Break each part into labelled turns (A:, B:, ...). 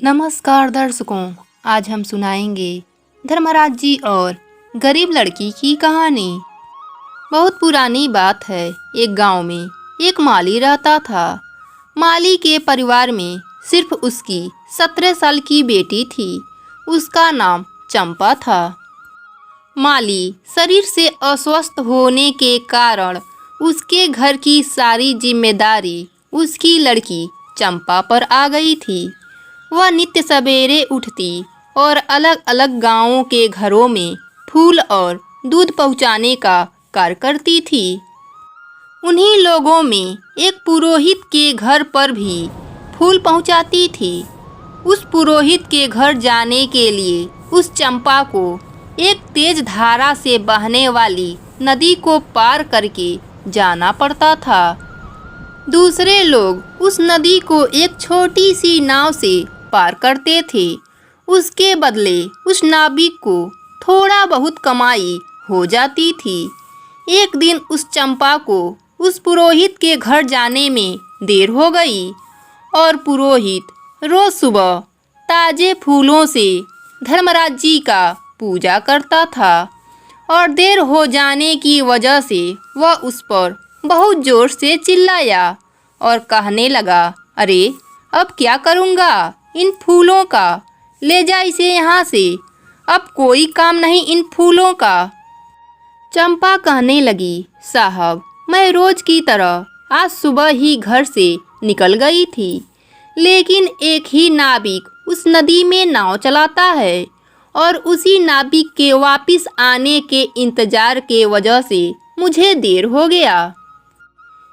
A: नमस्कार दर्शकों, आज हम सुनाएंगे धर्मराज जी और गरीब लड़की की कहानी। बहुत पुरानी बात है। एक गांव में एक माली रहता था। माली के परिवार में सिर्फ उसकी 17 साल की बेटी थी। उसका नाम चंपा था। माली शरीर से अस्वस्थ होने के कारण उसके घर की सारी जिम्मेदारी उसकी लड़की चंपा पर आ गई थी। वह नित्य सवेरे उठती और अलग अलग गांवों के घरों में फूल और दूध पहुंचाने का कार्य करती थी। उन्हीं लोगों में एक पुरोहित के घर पर भी फूल पहुंचाती थी। उस पुरोहित के घर जाने के लिए उस चंपा को एक तेज धारा से बहने वाली नदी को पार करके जाना पड़ता था। दूसरे लोग उस नदी को एक छोटी सी नाव से पार करते थे। उसके बदले उस नाविक को थोड़ा बहुत कमाई हो जाती थी। एक दिन उस चंपा को उस पुरोहित के घर जाने में देर हो गई और पुरोहित रोज सुबह ताजे फूलों से धर्मराज जी का पूजा करता था और देर हो जाने की वजह से वह उस पर बहुत जोर से चिल्लाया और कहने लगा, अरे अब क्या करूँगा इन फूलों का, ले जा इसे यहाँ से, अब कोई काम नहीं इन फूलों का। चंपा कहने लगी, साहब मैं रोज की तरह आज सुबह ही घर से निकल गई थी, लेकिन एक ही नाविक उस नदी में नाव चलाता है और उसी नाविक के वापस आने के इंतजार के वजह से मुझे देर हो गया।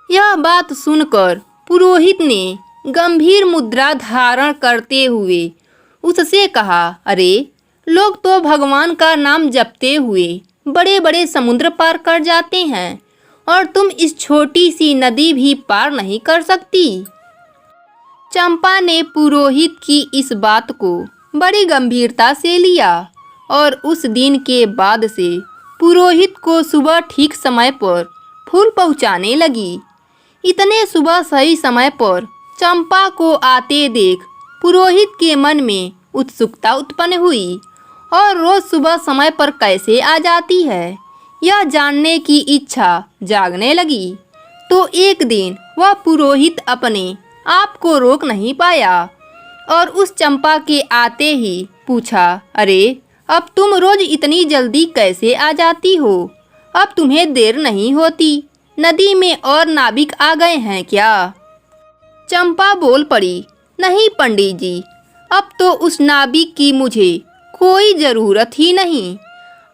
A: यह बात सुनकर पुरोहित ने गंभीर मुद्रा धारण करते हुए उससे कहा, अरे लोग तो भगवान का नाम जपते हुए बड़े बड़े समुद्र पार कर जाते हैं और तुम इस छोटी सी नदी भी पार नहीं कर सकती। चंपा ने पुरोहित की इस बात को बड़ी गंभीरता से लिया और उस दिन के बाद से पुरोहित को सुबह ठीक समय पर फूल पहुंचाने लगी। इतने सुबह सही समय पर चंपा को आते देख पुरोहित के मन में उत्सुकता उत्पन्न हुई और रोज सुबह समय पर कैसे आ जाती है, यह जानने की इच्छा जागने लगी। तो एक दिन वह पुरोहित अपने आप को रोक नहीं पाया और उस चंपा के आते ही पूछा, अरे अब तुम रोज इतनी जल्दी कैसे आ जाती हो? अब तुम्हें देर नहीं होती? नदी में और नाविक आ गए हैं क्या? चंपा बोल पड़ी, नहीं पंडित जी, अब तो उस नाविक की मुझे कोई ज़रूरत ही नहीं।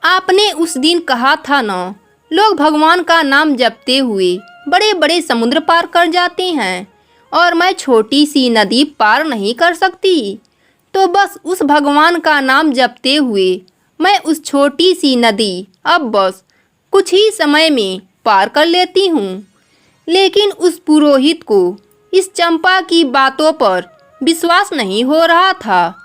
A: आपने उस दिन कहा था न, लोग भगवान का नाम जपते हुए बड़े बड़े समुद्र पार कर जाते हैं और मैं छोटी सी नदी पार नहीं कर सकती। तो बस उस भगवान का नाम जपते हुए मैं उस छोटी सी नदी अब बस कुछ ही समय में पार कर लेती हूँ। लेकिन उस पुरोहित को इस चंपा की बातों पर विश्वास नहीं हो रहा था।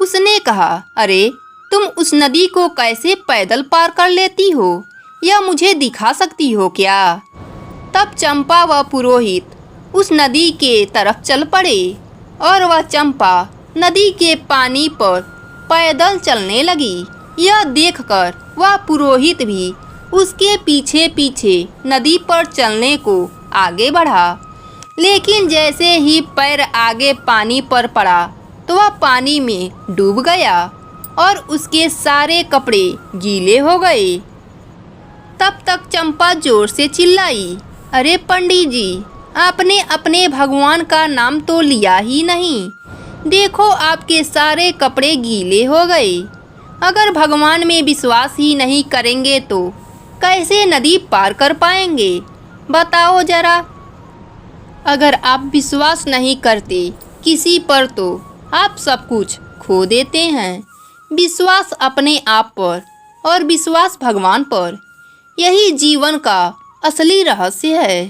A: उसने कहा, अरे तुम उस नदी को कैसे पैदल पार कर लेती हो, यह मुझे दिखा सकती हो क्या? तब चंपा व पुरोहित उस नदी के तरफ चल पड़े और वह चंपा नदी के पानी पर पैदल चलने लगी। यह देखकर वह पुरोहित भी उसके पीछे पीछे नदी पर चलने को आगे बढ़ा। लेकिन जैसे ही पैर आगे पानी पर पड़ा तो वह पानी में डूब गया और उसके सारे कपड़े गीले हो गए। तब तक चंपा जोर से चिल्लाई, अरे पंडित जी, आपने अपने भगवान का नाम तो लिया ही नहीं, देखो आपके सारे कपड़े गीले हो गए। अगर भगवान में विश्वास ही नहीं करेंगे तो कैसे नदी पार कर पाएंगे, बताओ जरा। अगर आप विश्वास नहीं करते किसी पर तो आप सब कुछ खो देते हैं। विश्वास अपने आप पर और विश्वास भगवान पर, यही जीवन का असली रहस्य है।